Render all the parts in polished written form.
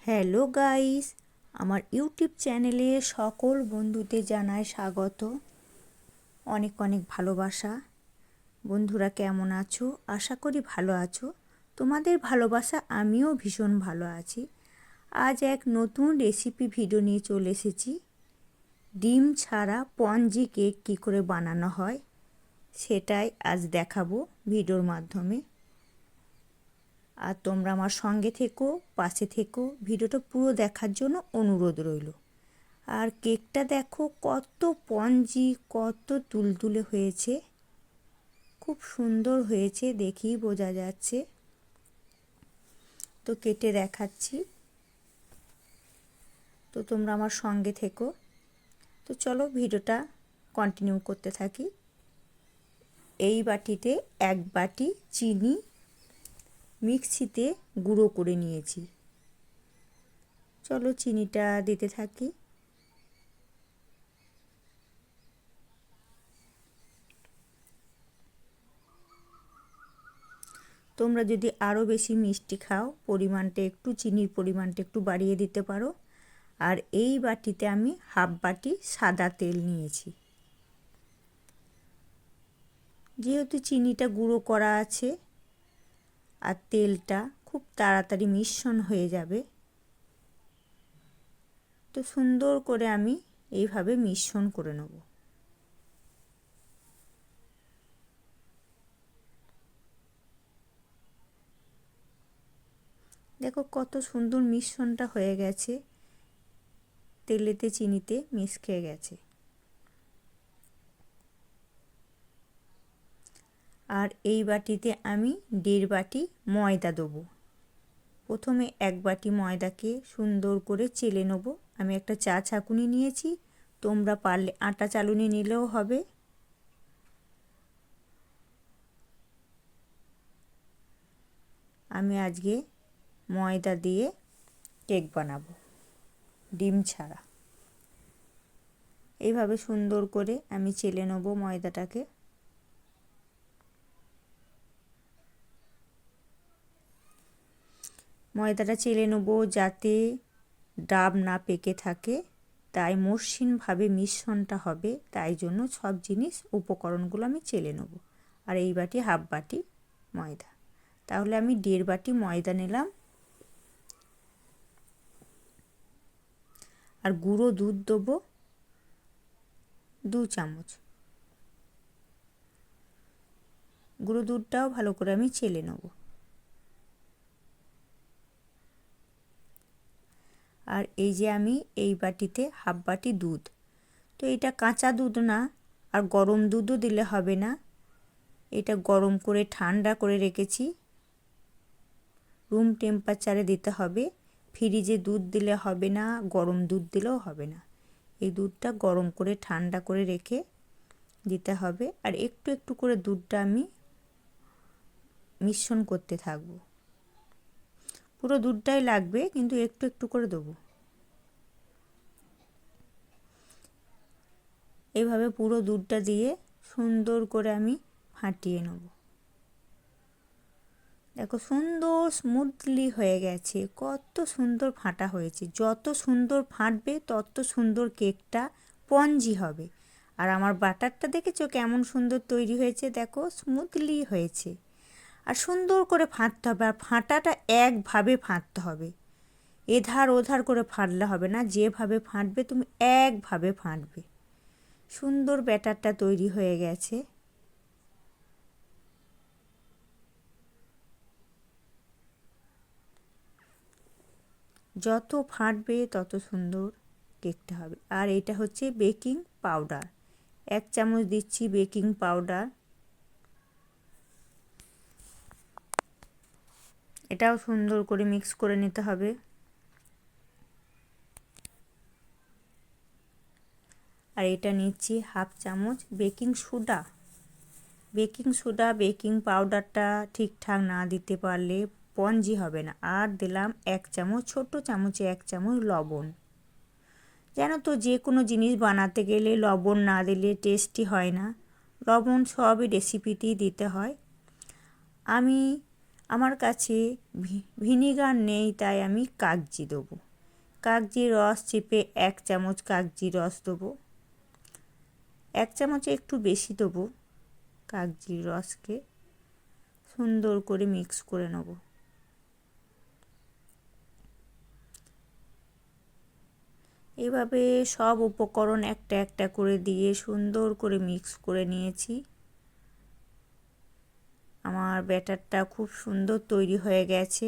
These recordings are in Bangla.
হ্যালো গাইস, আমার ইউটিউব চ্যানেলে সকল বন্ধুদের জানায় স্বাগত। অনেক অনেক ভালোবাসা। বন্ধুরা কেমন আছো? আশা করি ভালো আছো। তোমাদের ভালোবাসা আমিও ভীষণ ভালো আছি। আজ এক নতুন রেসিপি ভিডিও নিয়ে চলে এসেছি। ডিম ছাড়া পঞ্জি কেক কী করে বানানো হয় সেটাই আজ দেখাবো ভিডিওর মাধ্যমে। আর তোমরা আমার সঙ্গে থেকো, পাশে থেকো, ভিডিওটা পুরো দেখার জন্য অনুরোধ রইল। আর কেকটা দেখো কত পঞ্জি, কত তুলতুলে হয়েছে, খুব সুন্দর হয়েছে, দেখেই বোঝা যাচ্ছে। তো কেটে দেখাচ্ছি, তো তোমরা আমার সঙ্গে থেকো। তো চলো ভিডিওটা কন্টিনিউ করতে থাকি। এই বাটিতে 1 বাটি চিনি মিক্সিতে গুঁড়ো করে নিয়েছি। চলো চিনিটা দিতে থাকি। তোমরা যদি আরও বেশি মিষ্টি খাও, পরিমাণটা একটু, চিনির পরিমাণটা একটু বাড়িয়ে দিতে পারো। আর এই বাটিতে আমি 1/2 বাটি সাদা তেল নিয়েছি। যেহেতু চিনিটা গুঁড়ো করা আছে আর তেলটা খুব তাড়াতাড়ি মিশ্রণ হয়ে যাবে, তো সুন্দর করে আমি এইভাবে মিশ্রণ করে নেব। দেখো কত সুন্দর মিশ্রণটা হয়ে গেছে, তেলেতে চিনিতে মিক্স খেয়ে গেছে। আর এই বাটিতে আমি 1.5 বাটি ময়দা দেবো। প্রথমে 1 বাটি ময়দাকে সুন্দর করে চেলে নেব। আমি একটা চা ছাঁকুনি নিয়েছি, তোমরা পারলে আটা চালুনি নিলেও হবে। আমি আজকে ময়দা দিয়ে কেক বানাবো, ডিম ছাড়া। এইভাবে সুন্দর করে আমি চেলে নেব ময়দাটাকে। ময়দাটা চেলে নেব যাতে ডাব না পেকে থাকে, তাই মসৃণভাবে মিশ্রণটা হবে, তাই জন্য সব জিনিস উপকরণগুলো আমি চেলে নেব। আর এই বাটি 1/2 বাটি ময়দা, তাহলে আমি 1.5 বাটি ময়দা নিলাম। আর গুঁড়ো দুধ দেবো 2 চামচ। গুঁড়ো দুধটাও ভালো করে আমি চেলে নেব। আর এই যে আমি এই বাটিতে 1/2 বাটি দুধ, তো এটা কাঁচা দুধ না, আর গরম দুধও দিলে হবে না। এটা গরম করে ঠান্ডা করে রেখেছি, রুম টেম্পারেচারে দিতে হবে। ফ্রিজে দুধ দিলে হবে না, গরম দুধ দিলেও হবে না। এই দুধটা গরম করে ঠান্ডা করে রেখে দিতে হবে। আর একটু একটু করে দুধটা আমি মিশ্রণ করতে থাকব। পুরো দুধটাই লাগবে, কিন্তু একটু একটু করে দেবো। এইভাবে পুরো দুধটা দিয়ে সুন্দর করে আমি ফাটিয়ে নেব। দেখো সুন্দর স্মুথলি হয়ে গেছে, কত সুন্দর ফাটা হয়েছে। যত সুন্দর ফাটবে তত সুন্দর কেকটা স্পঞ্জি হবে। আর আমার বাটারটা দেখেছো কেমন সুন্দর তৈরি হয়েছে, দেখো স্মুথলি হয়েছে। আর সুন্দর করে ফাটতে হবে, আর ফাটাটা একভাবে ফাটতে হবে, এধার ওধার করে ফাটলে হবে না। যেভাবে ফাটবে তুমি একভাবে ফাটবে। সুন্দর ব্যাটারটা তৈরি হয়ে গেছে। যত ফাটবে তত সুন্দর কেকটা হবে। আর এটা হচ্ছে বেকিং পাউডার, 1 চামচ দিচ্ছি বেকিং পাউডার। এটাও সুন্দর করে মিক্স করে নিতে হবে। আর এটা নিচ্ছি 1/2 চামচ baking soda. Baking soda, baking পাউডারটা ঠিকঠাক না দিতে পারলে স্পঞ্জি হবে না। আর দিলাম 1 চামচ, ছোট চামচে 1 চামচ লবণ। জানো তো যে কোনো জিনিস বানাতে গেলে লবণ না দিলে টেস্টি হয় না। লবণ সবই রেসিপিতেই দিতে হয়। আমি আমার কাছে ভিনিগার নেই, তাই আমি কাগজি দেবো। কাগজির রস চেপে 1 চামচ কাগজি রস দেবো। 1 চামচে একটু বেশি দেবো। কাগজির রসকে সুন্দর করে মিক্স করে নেব। এভাবে সব উপকরণ একটা একটা করে দিয়ে সুন্দর করে মিক্স করে নিয়েছি। আমার ব্যাটারটা খুব সুন্দর তৈরি হয়ে গেছে।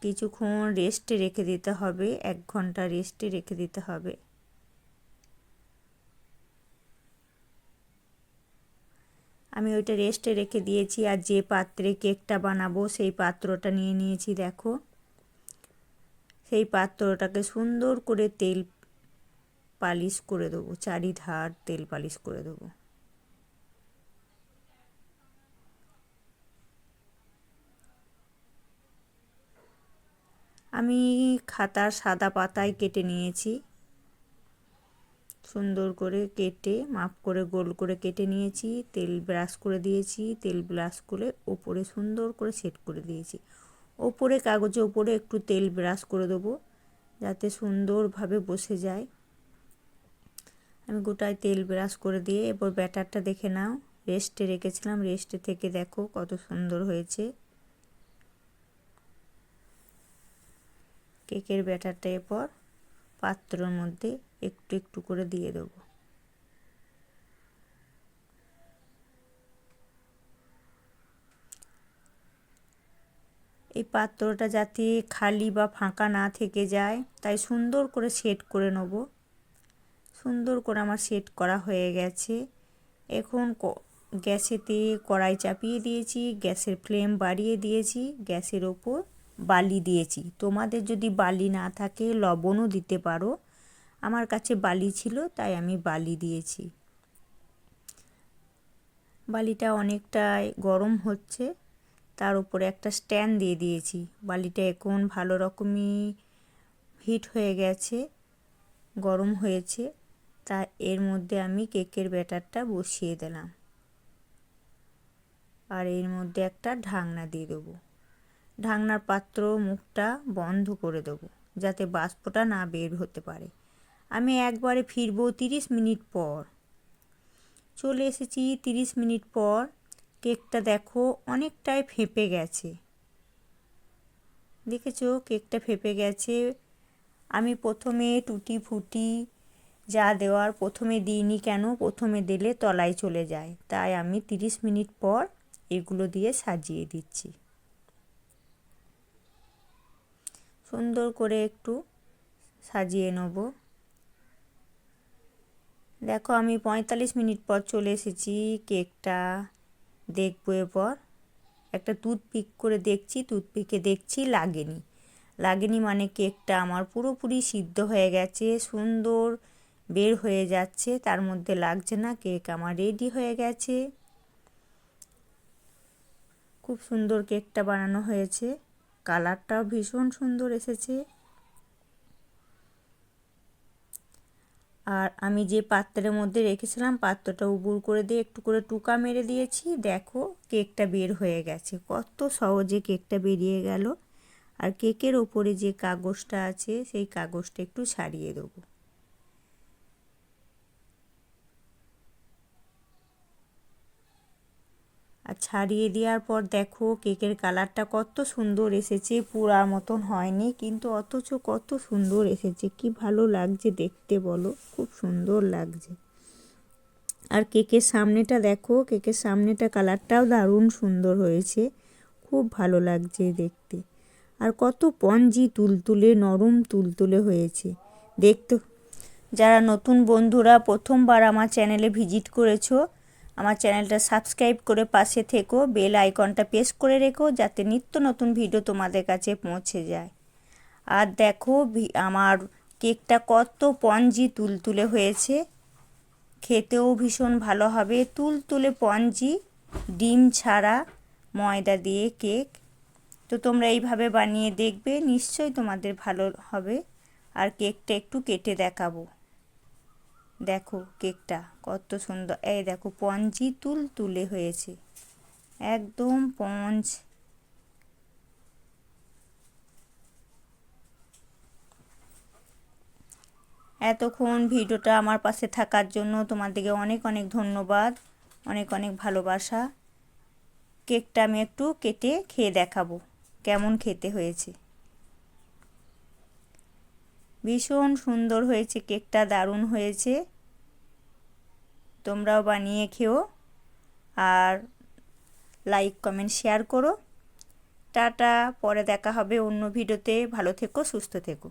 কিছুক্ষণ রেস্টে রেখে দিতে হবে, 1 ঘন্টা রেস্টে রেখে দিতে হবে। আমি ওইটা রেস্টে রেখে দিয়েছি। আর যে পাত্রে কেকটা বানাবো সেই পাত্রটা নিয়ে নিয়েছি। দেখো, সেই পাত্রটাকে সুন্দর করে তেল পালিশ করে দেবো, চারিধার তেল পালিশ করে দেবো। আমি খাতার সাদা পাতায় কেটে নিয়েছি। সুন্দর করে কেটে মাপ করে গোল করে কেটে নিয়েছি। তেল ব্রাশ করে দিয়েছি। তেল ব্রাশ করে ওপরে সুন্দর করে সেট করে দিয়েছি। ওপরে কাগজে ওপরে একটু তেল ব্রাশ করে দেবো যাতে সুন্দরভাবে বসে যায়। আমি গোটায় তেল ব্রাশ করে দিয়ে এবার ব্যাটারটা দেখে নাও। রেস্টে রেখেছিলাম, রেস্টে থেকে দেখো কত সুন্দর হয়েছে। কেকের ব্যাটারটা এরপর পাত্রের মধ্যে একটু একটু করে দিয়ে দেবো। এই পাত্রটা যাতে খালি বা ফাঁকা না থেকে যায় তাই সুন্দর করে সেট করে নেব। সুন্দর করে আমার সেট করা হয়ে গেছে। এখন গ্যাসেতে কড়াই চাপিয়ে দিয়েছি, গ্যাসের ফ্লেম বাড়িয়ে দিয়েছি, গ্যাসের ওপর বালি দিয়েছি। তোমাদের যদি বালি না থাকে লবণও দিতে পারো। আমার কাছে বালি ছিল তাই আমি বালি দিয়েছি। বালিটা অনেকটাই গরম হচ্ছে, তার উপরে একটা স্ট্যান্ড দিয়ে দিয়েছি। বালিটা এখন ভালো রকমই হিট হয়ে গেছে, গরম হয়েছে। তা এর মধ্যে আমি কেকের ব্যাটারটা বসিয়ে দিলাম। আর এর মধ্যে একটা ঢাকনা দিয়ে দেবো। ঢাকনার পাত্র মুখটা বন্ধ করে দেবো যাতে বাষ্পটা না বের হতে পারে। আমি একবারে ফিরবো 30 মিনিট পর। চলে এসেছি 30 মিনিট পর। কেকটা দেখো অনেকটাই ফেঁপে গেছে। দেখেছো কেকটা ফেঁপে গেছে। আমি প্রথমে টুটি ফুটি যা দেওয়ার প্রথমে দিইনি কেন, প্রথমে দিলে তলায় চলে যায়, তাই আমি 30 মিনিট পর এগুলো দিয়ে সাজিয়ে দিচ্ছি। সুন্দর করে একটু সাজিয়ে নেব। দেখো আমি 45 মিনিট পর চলে এসেছি। কেকটা দেখবো এরপর একটা টুথপিক করে দেখছি, টুথপিকে দেখছি লাগেনি মানে কেকটা আমার পুরোপুরি সিদ্ধ হয়ে গেছে, সুন্দর বের হয়ে যাচ্ছে, তার মধ্যে লাগছে না। কেক আমার রেডি হয়ে গেছে। খুব সুন্দর কেকটা বানানো হয়েছে, কালারটাও ভীষণ সুন্দর এসেছে। আর আমি যে পাত্রের মধ্যে রেখেছিলাম পাত্রটা উবুড় করে দিয়ে একটু করে টুকা মেরে দিয়েছি। দেখো কেকটা বের হয়ে গেছে, কত সহজে কেকটা বেরিয়ে গেল। আর কেকের ওপরে যে কাগজটা আছে সেই কাগজটা একটু ছাড়িয়ে দেবো। আর ছাড়িয়ে দেওয়ার পর দেখো কেকের কালারটা কত সুন্দর এসেছে। পুরার মতন হয়নি কিন্তু অথচ কত সুন্দর এসেছে। কি ভালো লাগছে দেখতে বলো, খুব সুন্দর লাগছে। আর কেকের সামনেটা দেখো, কেকের সামনেটা কালারটাও দারুণ সুন্দর হয়েছে, খুব ভালো লাগছে দেখতে। আর কত স্পঞ্জি তুলতুলে নরম তুলতুলে হয়েছে দেখতে। যারা নতুন বন্ধুরা প্রথমবার আমার চ্যানেলে ভিজিট করেছো, আমার চ্যানেলটা সাবস্ক্রাইব করে পাশে থেকো, বেল আইকনটা প্রেস করে রেখো যাতে নিত্য নতুন ভিডিও তোমাদের কাছে পৌঁছে যায়। আর দেখো আমার কেকটা কত স্পঞ্জি তুলতুলে হয়েছে, খেতেও ভীষণ ভালো হবে। তুলতুলে স্পঞ্জি ডিম ছাড়া ময়দা দিয়ে কেক। তো তোমরা এইভাবে বানিয়ে দেখবে, নিশ্চয়ই তোমাদের ভালো হবে। আর কেকটা একটু কেটে দেখাবো। দেখো কেকটা কত সুন্দর, এই দেখো স্পঞ্জি তুলতুলে হয়েছে। একদম স্পঞ্জ। এতক্ষণ ভিডিওটা আমার পাশে থাকার জন্য তোমাদেরকে অনেক অনেক ধন্যবাদ, অনেক অনেক ভালোবাসা। কেকটা আমি একটু কেটে খেয়ে দেখাবো কেমন খেতে হয়েছে। ভীষণ সুন্দর হয়েছে কেকটা, দারুণ হয়েছে। তোমরাও বানিয়ে খেও আর লাইক কমেন্ট শেয়ার করো। টাটা, পরে দেখা হবে অন্য ভিডিওতে। ভালো থেকো, সুস্থ থেকো।